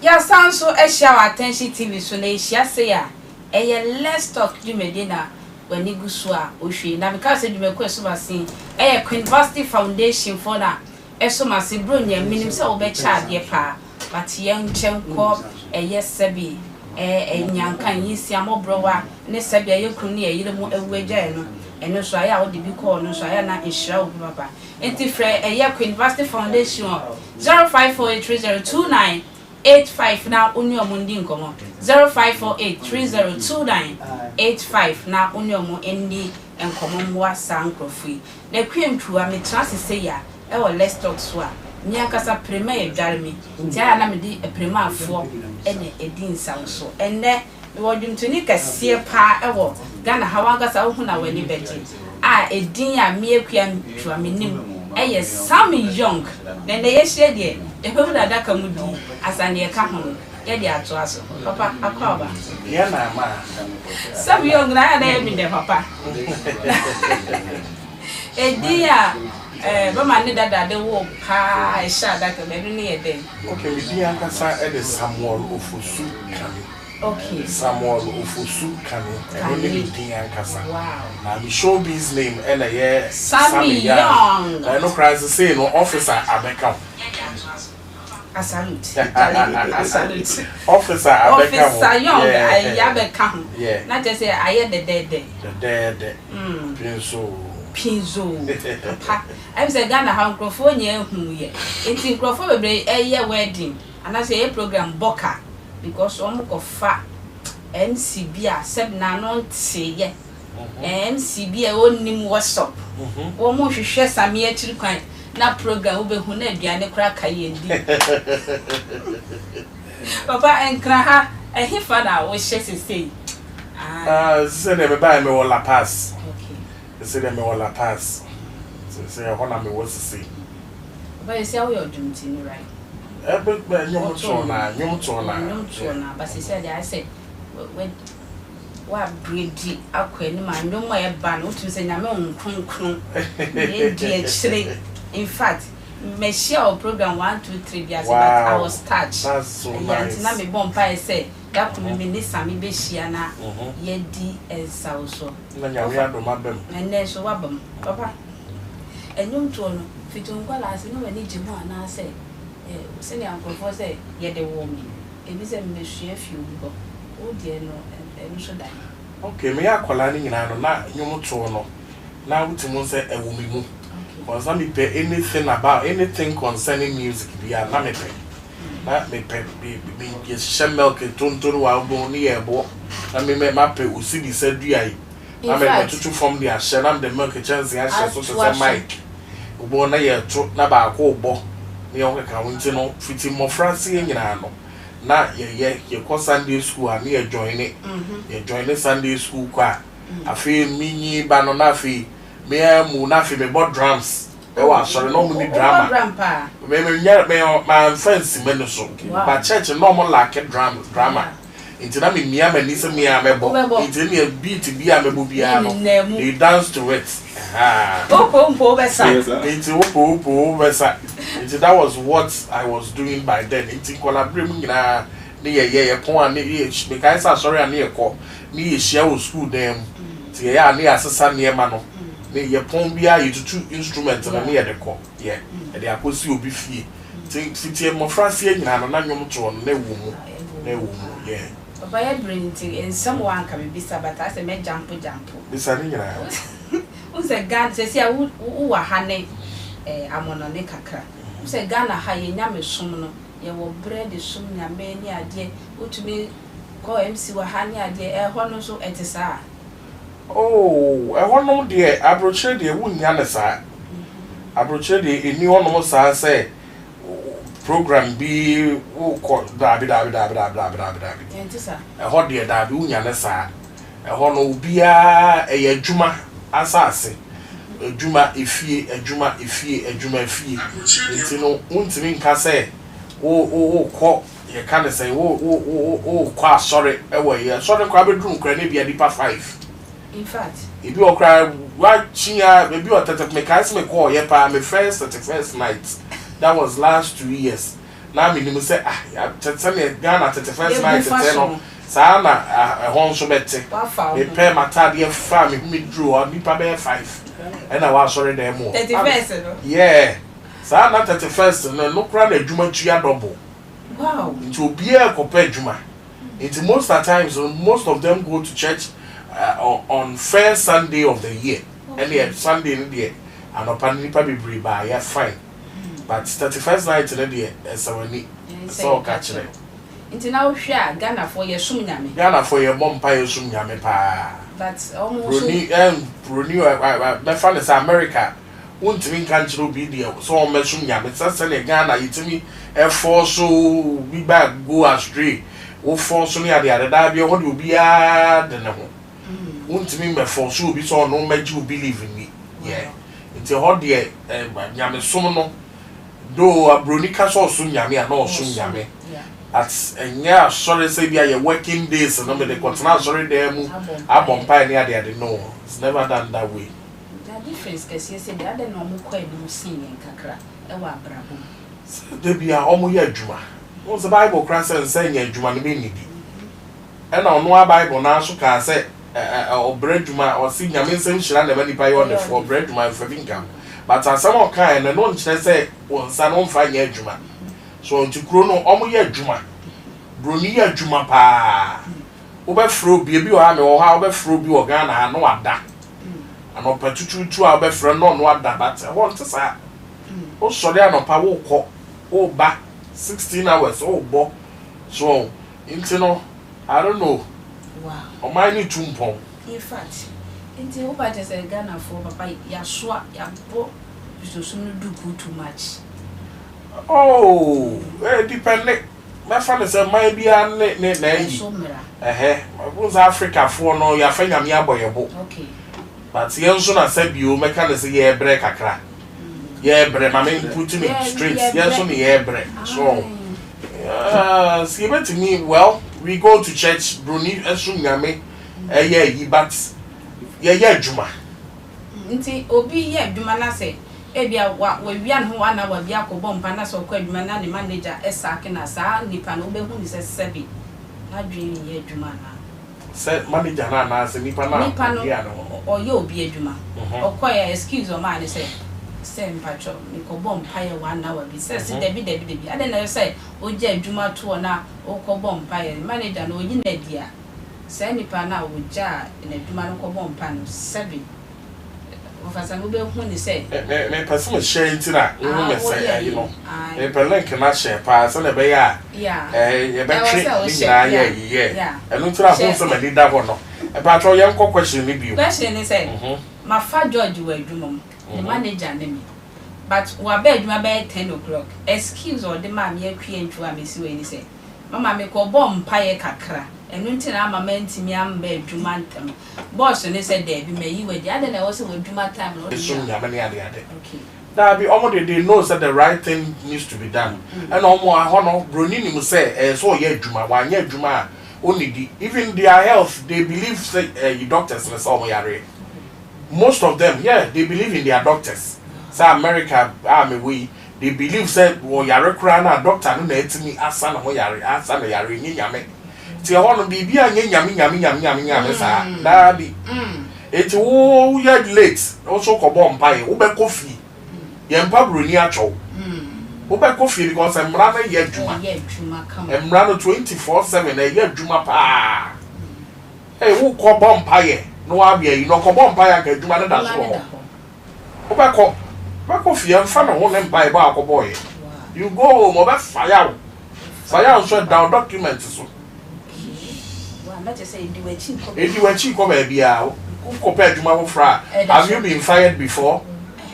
ya sound so e share attention TV so na e share say a let's talk you medina when you go so a ohwe na because say you me ko so masin University Foundation for na eso masi bro nya minim say wo be charge pa but yen chenko sebi nyankan yisi amobrowa ne sebi ayekru ne yire mu ewagya no eno so aya wo de bi call no so aya na ehira wo papa enti frɛ University Foundation 0548302985 na oni omundi nkomo 0548302985 na oni omu endi enkomo mwa sankrofui na kwentruwa metrase se ya let's talk so a mi akasa prema e dwarme nti aya na me di prema afo ene edin sanso enne wo dwumtuni kase pa ewo Ghana hawangasa ho na wani beti edin a mi akua ntwa menim Sammy Young na ye hye de ebebu da daka mu di asane ye ka ho ye de ato aso papa akwa ye na ma Sammy Young na ya mi de papa edin a mama ne dada de wo pa e sha daka me ne ye de okay we bi akasa e de Samuel Ofosu Kami. Okay. Samuel Ofosu Kami. Wow. Now the showbiz name Sammy Young. I know Christ say no officer Abeka. I salute. Officer Abeka. Officer Young I Abeka. Yeah. Not just say I hear the dead. The dead. Pinzo. Papa. I say Ghana how microphone ye hu ye. Enti microphone be wedding. And I say a program Boka. Because fa MCB a seb na no tie MCB a onim WhatsApp wo mo hwehwe Sammy akiri kwan na program wo behu na aduane kra kai endi papa enkra ha ehifa na wo hye sesei say dem buy me wala pass okay say dem me wala pass say ho na me wo sesei papa you say how you doing tin right everybody nyom tona but she said I said when what breedy akwa ni ma nyom ma e ba no to say nyame onkronkron e die chire in fact me share program 1 2 3 bias but I was touched. That's so nice. Na me bomb pa say that could me ni Sammy be share na ye di ensa so na nyame adoma bam enne so wabam papa enyom to no fiton kwala ase no wani jimu ana say senior uncle say ye the woman ebi say me hwe afi obi ho o de no so dan okay me akwala ni nyina no na nyom to no na wutimu say ewumi mu because I pay anything concerning music bia na me pay na me pay be shemel ke tontoro wa bo ni ebo na me pay usidi saduai na me tutu from the ashe na the milk chance ashe so say mic ubo na ye to na ba ko ubo ni o ka wonti no fiti mo France nyina no na ye ko Sunday school ani ye join it ye join Sunday school kwa afi minyi ba no na afi me mu na fi me board drums e wa sorry no mu ni drama grandpa me my friends me no so but church no mo like drama into na me mia mani se mia me bo into me beat bia me bo bia no they dance to it opo besa into opo besa into that was what I was doing by then into collaborate mu nyina ne ye pon an ne me kai sa sorry an ne ko ne ye share wo school dem ti ye an ne asesa ne ma no ne ye pon bia ye tutu instrument na ne ye de ko ye e de akosi obi fie ti fitie mo France nyina no na nwom to no na ewu mu ye Papa ya brinti in someone can be but I say me jump bisa ni nyina who say God say ya wo wa ha ne amono ne kakra who say Ghana ha ye nyame som no ye wo bread som nyame ni ade utumi ko MC wa ha ni ade ho no so etisa oh ho no de abroche de wunya ne sa abroche de eni ho no sa say program bi wo ko dabi etisa ho de dabi wunya ne sa ho no bia adwuma asase adwuma efie nti no untimi nka say wo ko ye kan say wo kwa sorry ewo ye sorry kwa bedrum kra ne bia dipa 5 in fact if you cry what chia maybe what that me call ye pa me first night that was last 2 years na me nim say ya tete me Ghana 31st night tete no saa na ho nso bete me pay matade fa me me draw nipa be 5 and I was sorry dem mo 31st no yeah saa na 31st no kra na adwuma tua double wow into obi e kopa adwuma it most of times most of them go to church on first Sunday of the year and the Sunday in the and upon nipa be by yeah fine but 31st night in the esawani so catch them into now hwa Ghana for your sum nyame Ghana for your mom pa sum nyame pa but almost Bruni my friend is America won't mean can't be there so me sum nyame say Ghana yitimi e for so be back go astray wo for so near the other da be what you be a de ne ho won't mean me for so be so no make you believe in me yeah it's a hot there nyame sum no do abronika so sum nyame and no sum nyame at enya sorry say be your working days no me the continue sorry there mu abompa near the no it's never done that way the difference cause you say the other no mo kwa edu sin kakra e wa brabo de bia omo ye adwuma what's the Bible class and say ye adwuma no be nidi e na ono Bible na so ka say obredwuma or si nyame nsem hira na bani pa yo de for obredwuma for income but as some kind no nkyere say won sa no mfa nya adwuma so ntikuro no omo ye adwuma broni ye adwuma pa wo be fro bi o ha me wo ha wo be fro bi o Ghana ha no wada ano patututu a wo be fro no wada but won te sa o sori anopa wo kọ o ba 16 hours o bo so into no I don't know wow o my ni tumpon in fact into o ba just Ghana for papa ya so ya bo so no do too much oh depend my friend say my bia ne na yi was Africa for no ya fa nyame aboyebo okay but yen so na say bi o meka ne say ye break akra yeah, bre, my main putting it straight. Yes, only yeah, bre. So, see, but to me, well, we go to church, Bruni, assume yame, yeah, but yeah, Juma. Nti obi yeah, Juma na say, ebia we an ho ana wa bia ko bom pa na so kwa Juma na the manager esake na sa nipa no be hu ni say sebi. Na dream yeah, Juma na. Say manager na say nipa na. Nipa no o ye obi adwuma. Okoya excuse o man say same patcho me ko bom paye 1 hour bi say debi ade na say o je adwuma to na o ko bom paye manager na oyi na dia say nipa na o ja na adwuma no ko bom pa no 7 o fa say no be hu ni say me person share ntina no me say you know me pe link na share pa so na be ya ye be treat ni na yeah enu ntina ho so me leader ho no e patcho ye nko question ni bi question ni say ma fa George wa adwuma the manager name but we bed my bed 10 o'clock excuse or the man ye kwi ntu amesi we ni say mama me ko bom paye kakra enu ntina mama ntimi am be adwuma ntam boss ni say there be me yi we dey na was we adwuma time no so nyame ne ade okay that be almost they know that the right thing needs to be done and almost ho no broni ni mu say so ye adwuma wa nya adwuma only the even their health they believe say you doctors na so mo yare most of them yeah they believe in their doctors say America we they believe say wo yare kra na doctor no na etimi asa na ho yare asa na yare nyame ti ho no bibia nyame sa da bi eti wo ya late also ko bom pai wo be coffee ye mpa broni acho wo be coffee because emra na ye adwuma emra no 24/7 na ye adwuma pa wo ko bom pai no abia yi no ko bom pai aka adwuma na da so wo be ko fie mfa na ho ne pai ba akoboy you go home oba fire so down document so wa na je say edi wachi ko ba bia ko pa adwuma ho fra have you been fired before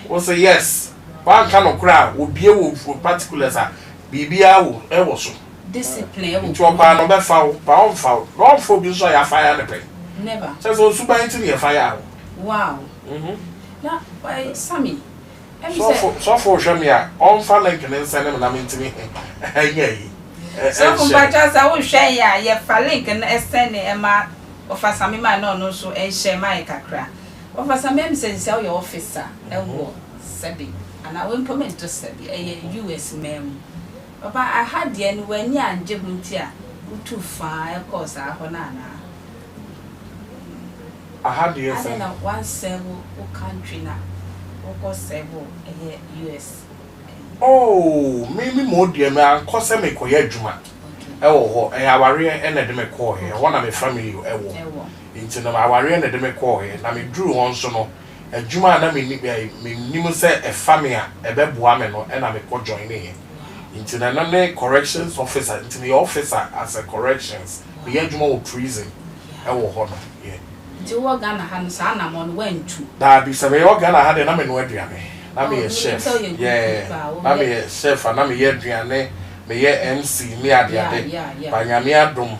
we say yes one kind of crowd obie wo particulars a bibia wo e wo so discipline wo to ba no be fa wo pa on fa no fo bi so ya fire ne pe never so super into the fire wow na by Sammy so for jamia on fa link ne sene na mentimi anya yi so kumpacha sa wo hwe ya ye fa link na sene e ma ofa Sammy ma no so e share mai kakra ofa Sammy em sense your officer e wo sebi ana we implement to sebi e US mem Papa, I had the end when you and Jim Tia too far, of course, I had the I don't know one several country now, of course, several US. Oh, maybe more dear man, cause I make a juma. Oh, I worry and a deme call here. One of my family, into the Mawari and a deme call here. I mean, drew on so no. A juma and I mean, say a family, a bed woman, and I may join in. Into the corrections officer, into the officer as a corrections. The Edgemore treason. I will honor. Yeah. Do what Ghana hands on went to. That be some Ghana had an amen word. I'm a chef. Yeah. I'm a chef and I'm a year Diane. Me ye MC me adiade ba nyame adom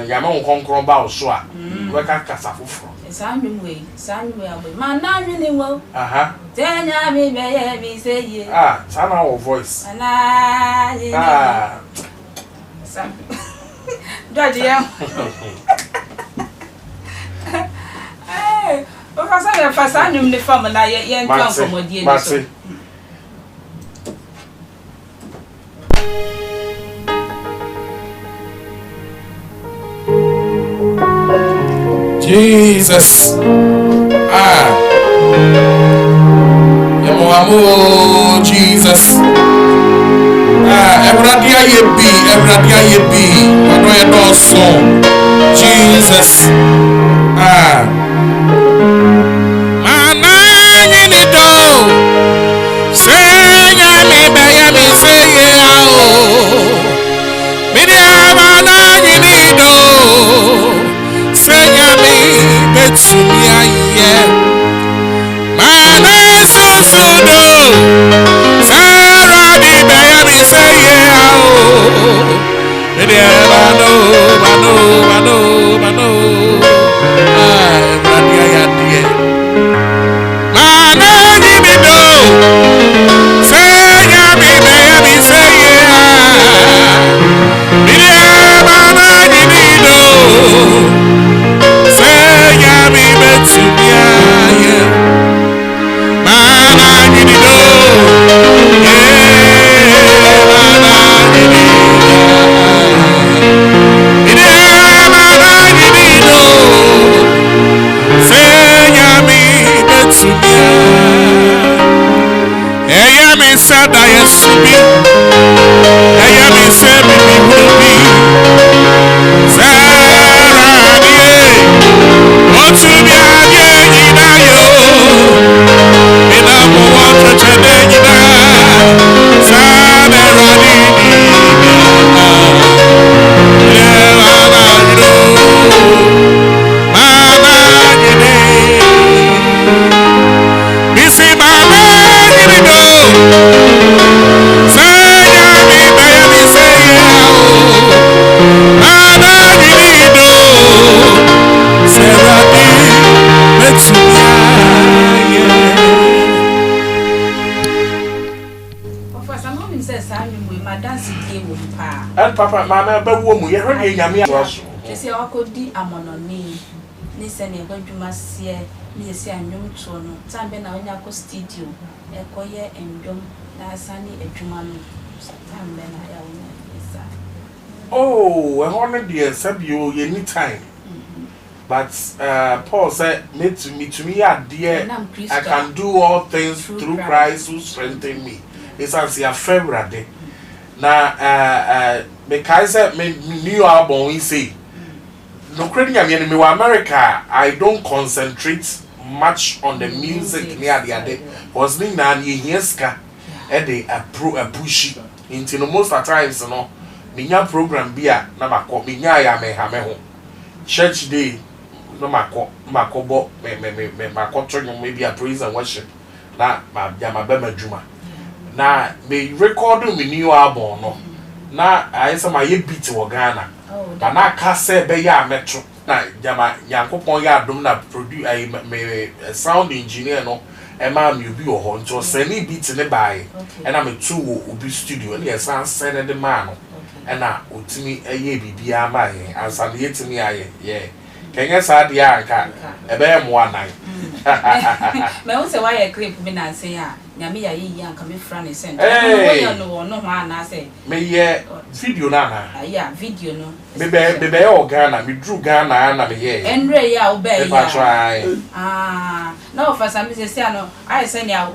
nyame nkonkron ba osua we ka kasa foforo sanwe abe ma na nwene wo aha tenya me be ye mi seye sana our voice na sam George ya o ka sa ya fa sanum ne fam na ye ntwa nkomodie ni so Jesus, Yamo Jesus, Evradia ye be, Anoya no song, Jesus, Mana ni do, say ya me say ya Media mana ni do. Betumia ye mana so do Sarah di baby say yeah bano radia ya die mana ni me do say ya baby say yeah mana ni me do said I yes to be. I am in Sammy will be. Sarah, what to be again in Ayo? In a water today, Sarah, Papa, Mama, but woman, you heard Yammy. You see, I could be a mononi. Listen, you're going to must see me say a young son. Time when I go studio, a coyer and young, that's sunny a Juman. Time when I oh, a hundred years, sub you any time. But Paul said, me to me, dear, I can do all things through Christ who strengthened me. It's as your favorite day. Na because me new album we say no credit me in America I don't concentrate much on the music near the other was me na yeska e dey a pushy into no most of times no me nya program bia na makọ me nya ya me ha me ho church day no makọ bo me makọ to maybe a praise and worship na ma bia ma be madwuma na me record me new album no na I say my beat wo Ghana but na ka say be ya metro na jama yankopon ya dom na produce me sound engineer no e ma me obi wo ho nto send beat ne bai e na me tu wo obi studio na yes send the man no e na otimi eye bibia ma ye ansa na yetimi aye ye kenya sa dia anka e be mo anan me wo say why clip me na say ya nyame ya yi anka me fra ne send no no ho ana say me ye video na ya video no me be o Ghana me drew Ghana na me ye enre ya obe ya no for some say no I say ya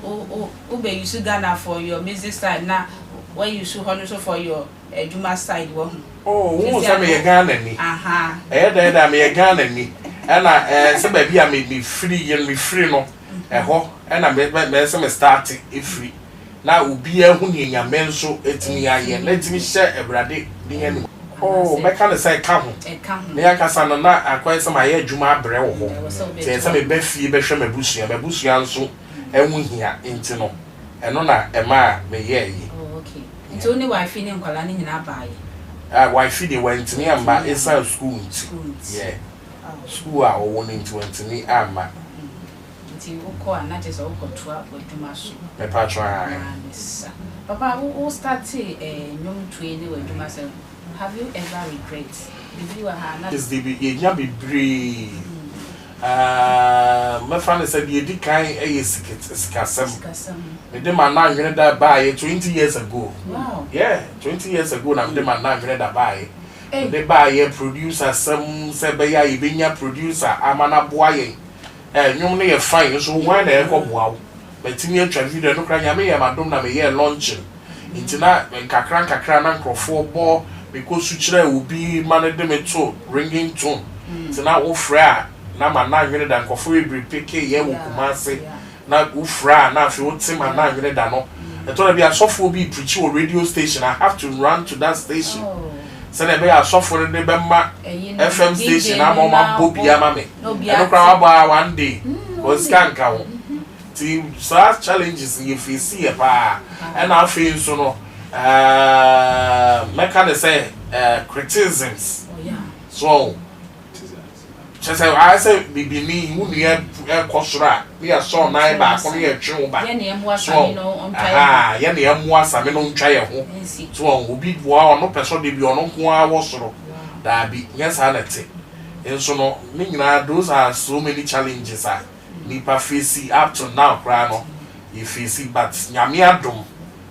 ube use Ghana for your music style na when you should honor for your Juma side wo wo say me ye Ghana ni da me ye Ghana ni na say ba bia me free no eho na me say me start free na obi ehu ni nyame nso etimi aye na etimi hye ebrade din anu me kan say ka ho me yakasa no na akwai say my adwuma abre wo ho say me ba fie be hwe mabusua nso ehu hia enti no eno na ema me ye yi okay nti oni wife ni nkwala ni nyina baaye wife dey went me amba inside school yeah school a wo ni 20 ama nti uko anaje so uko tua odwuma so me pa try papa who started nyom trade with odwuma so have you ever regret did you have is the ye be brave my friend said ye di kan sikasem me dem na nwene da buy 20 years ago wow yeah 20 years ago na me dem na nwene da buy the buy producer some say be ya ibenya producer amana boaye nyom ne ye fine so when na ko boa betimi atwa video no kra nyame ye madom na me ye launching intina kakra na nkrofo bo because su kire obi manade me to ringing tone intina wo fra na ma na nwene da nkrofo ebri peke ye wo kumase na wo fra na afi wo tima na nwene da no eto na bi asofo bi preach o radio station I have to run to that station so na be asofo ne be ma FM station na ma bobi ama me eno kra wa one day was kanka wo ti such challenges you face here pa and I feel so no me can say criticisms so just I say bibini hu ne kosora me ya so na ba ko ne twe ba ye ne emu asami no ontwa ye ne emu asami no ntwa ye ho so obi boa ono person de bi ono ko a wo soro da bi yes anete enso no me nyina those are so many challenges nipa face up to now kra no you face but nyame adom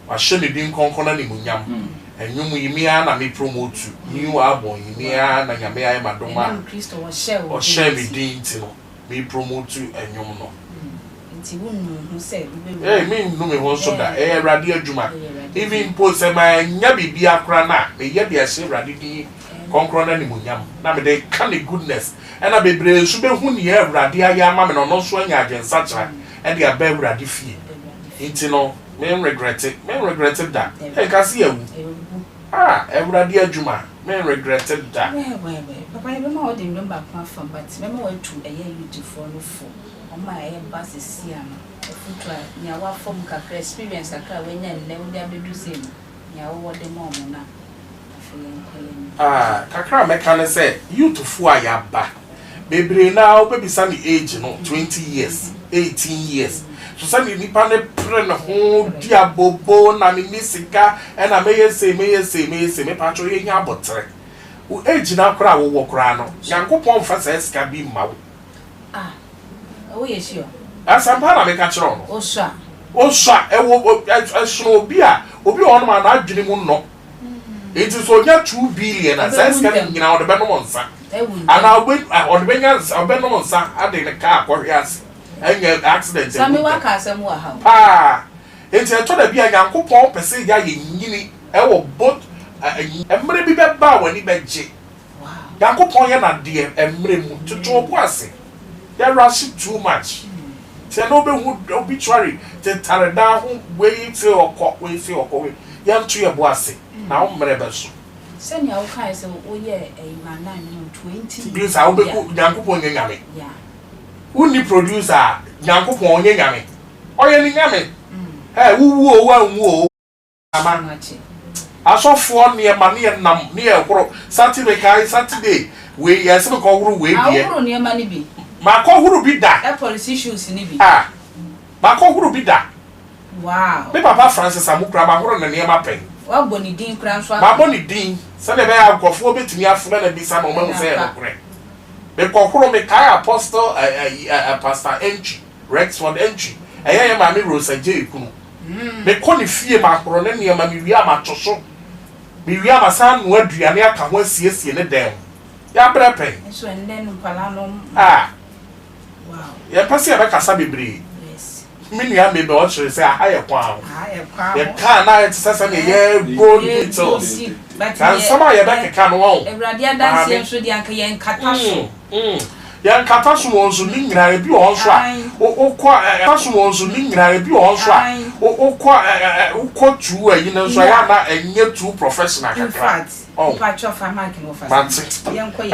wa hye ne din konkona ne munyam enwum yimia na me promote you abon yimia na nyame aye madoma Kristo wo o share me din ti no me promote enwum no nti wonu hu se me no me ho so da Awurade adwuma even post ma nya bibia kra na me ye de hye Awurade din konkona ne munyam na me de ka ne goodness ena bebre su be hu ne Awurade aye ama me no so anya agensa kra e de aba Awurade fie nti no me regret that e ka se yawu Awurade adwuma me regretted that papa e be ma o de number kwa fam but me ma watu eye beautiful no fo o ma eye bass sia no futura nya wa form kakra experience aka we nya nne wo dia bedu sem nya wo de mo mo na kakra me kan say youthful ayaba bebre na o be bisa ni age no 20 years 18 years so say ni pa ne pre na ho dia bobo na ni misika e na me say me pa cho ye nya abotre o age na kra wo kra no yankopon fa say sika bi ma wo o ye sure asampa na me ka chiro no o sha e wo so obi ono ma na adwene mu no it is only 2 billion and says coming out the Benamonsa. And I'll wait on the Bengals of Benamonsa. I think the car corrias and accident. Sammy Wakas and Waha. It's a total be a young couple per se, yini, both and maybe bow when he bench. Yanko Poyana dear and Mrim to Tobuasi. They're rushing too much. Say no obituary, the Tarada way till or cock way till or go. Young tree of Boissy. Now, Merebesu. Send your kind of oh, yeah, a man 20. Because I'll be Yankupon Yami. Yeah. Who need producer Yankupon Yami? Or any Yami? Hey, who won't I saw 4 near money and near Saturday. We yes, we call way near money be. My call would be that. Policy shoes in it. My call would be that. Wow. Me Papa Francis Amukra, my horn and near my pen. Well, Bonnie Dean Cranshaw. My Bonnie Dean, Sunday I have got 4 bit me after and be some moment fair. Me call me Kai Apostle, Pastor Entry, Rexford Entry. I am Mammy Rosa J. Kuno. me koni fie makro ne niema mi wi amatoso mi wi amasan no aduane aka ho asiesie ne dem ya brepe so enne no pala no wow ya pase ya kasa bebre yes me nua me be o chere say aye kwa ya ka na it sasa me ye go to kan sama ya be keka no won ewrade adanse enso di anka ye nkata so ya nkata so won so ni nyina ebi won so a okwa nkata so won so ni nyina ebi won so a okwa tu ayi na so ya na enye tu professional kakra patch of a man can offer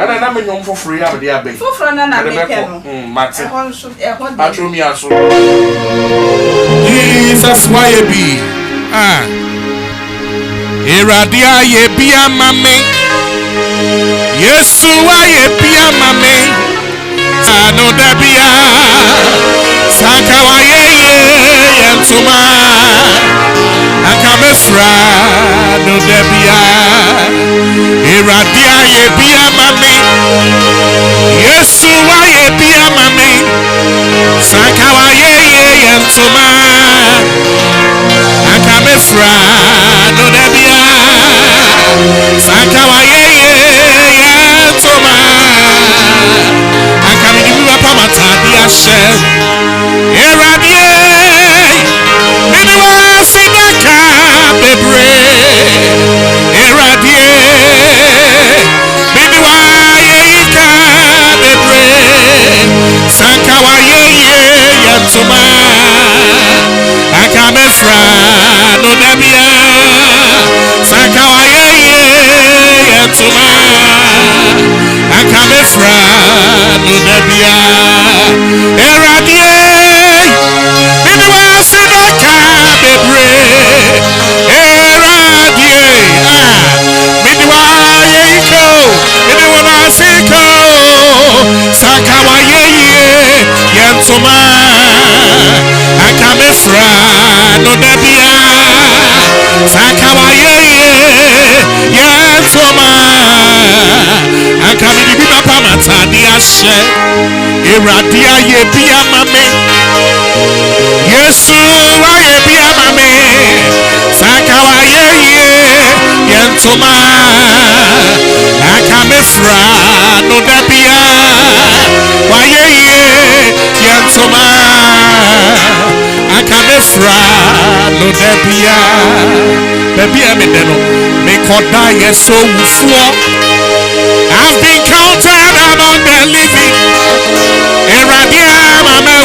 ana na me nyom foforo ya be ya be foforo na be ke no mate patro mi aso Jesus why be Iradia ye be amame Yesu why ye be amame no debia Sakawa ye yentuma Akamefra no debia Iradia ye be amame Yesu why ye be amame Sakawa ye yentuma Akamefra no debia Sakawa ye yentuma Akamedibiwa pamatadi ashe Eradie Miniwa sinaka bebre Eradie Miniwa yeika bebre Sankawa yentuma Akamefra no debia Sankawa yentuma Akamefra no debia Eradie Miniwa sinaka bebre Eradie Miniwa yeiko Miniwa siko Sakawa yentuma Akamefra no debia Sakawa yentuma Akamedibiwa pamatadi ashe Iradia ye be amame Yesu wa ye be amame Sakawa yentuma Akamefra no debia wa yentuma Akamefra no debia Baby amedeno me koda yeso wufuo I've been counted among the living. Eradia mama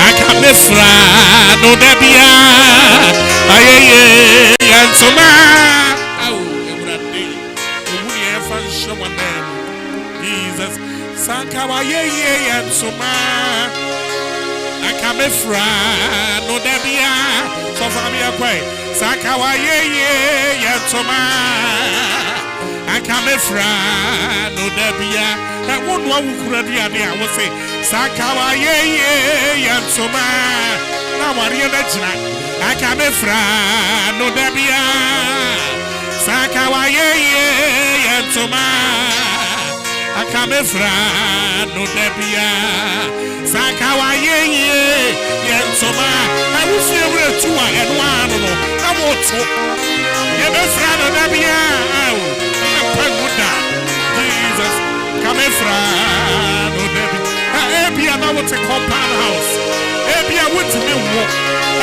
Akamefra no debia ayeye yantuma ebrade ewuni efa nshowanem Jesus Sankawa yeye yantuma Akamefra no debia so famia kwai Sankawa yeye yantuma Akamefra no debia wonu awukura diane a wo se Sakawa yentuma na wariye na jina Akamefra no debia Sakawa yentuma Akamefra no debia Sakawa yentuma na wufi ewre tuwa enwa no na moto yebefra no debia paguda Jesus Kamefra no debia ebia na wote compound house Ebia wuti me wo.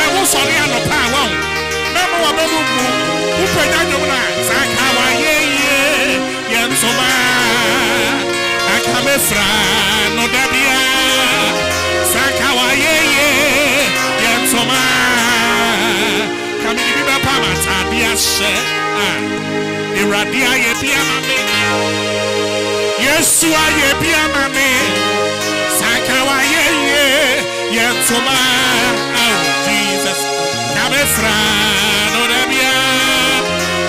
E wo sori anopa wa. Memo wa bemu mu. Wo penya nyom na saka wa ye yensoma. Akamefra no dabia. Saka wa ye yensoma. Kami biba pa matabia she. Iradia ye bia mame. Yesu aye bia mame. Sakawa ye yentoma. Oh Jesus. Kamefra no debia.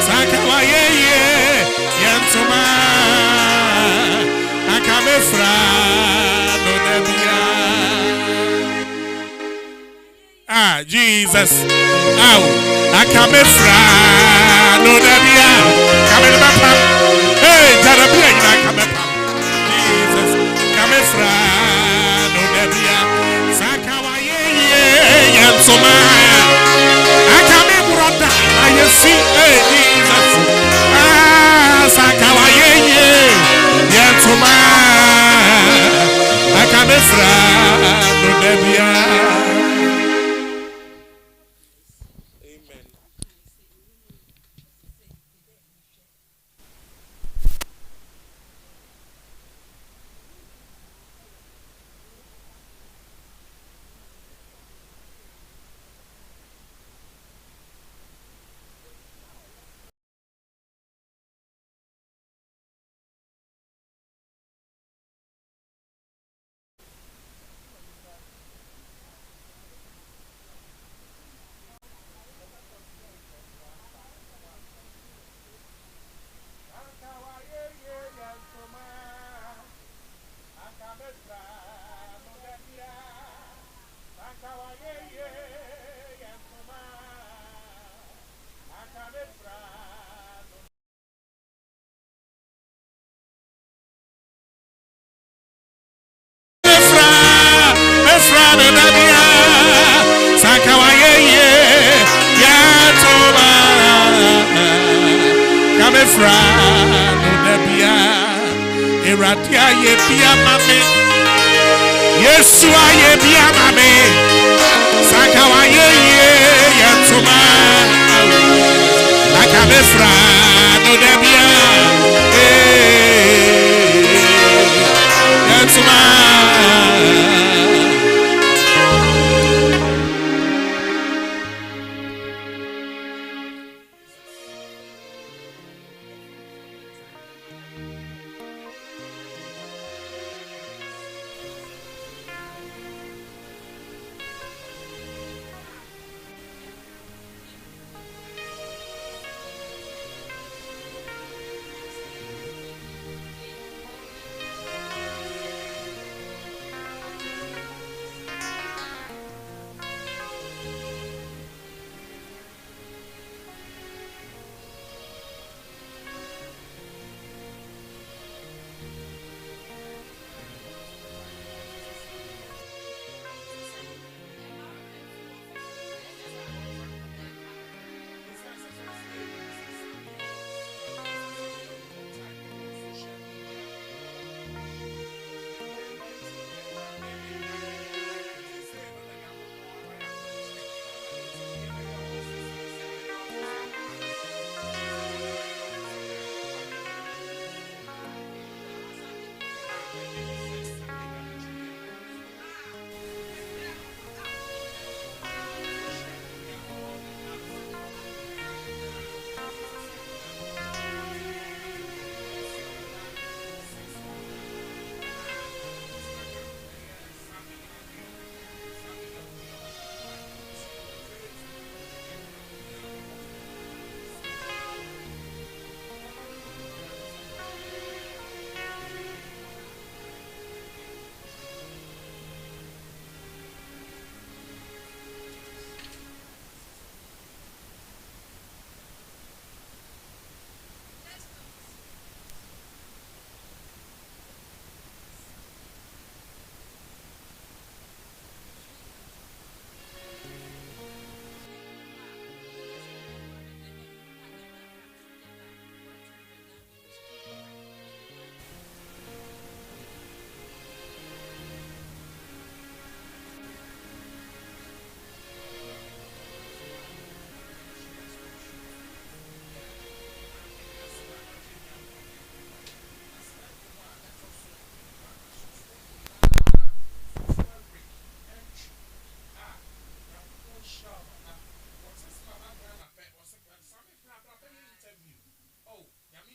Sakawa ye yentoma. Akamefra no debia. Ah Jesus. Oh akamefra no debia. Kamefra. Hey, Jarabia ina kamefra. Jesus. Kamefra. Sakawa ye yensoma. Akame brother, I see Jesus. Sakawa ye yensoma. Akame fra no debia. Amen. Kamefra no debia. Iradia ye bia mame. Yesu aye bia mame. Sakawa ye yentoma. Kamefra no debia. Yentoma.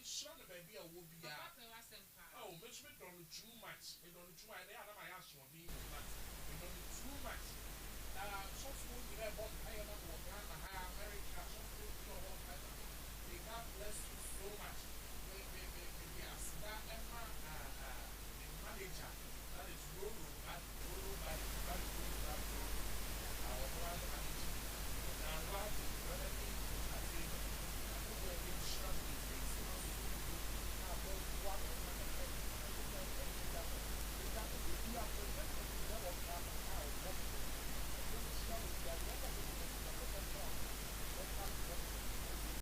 share the baby a will be oh, Miss me don't too much. We don't too much. They are not my ass one. We don't too much. So small, we have one. I am a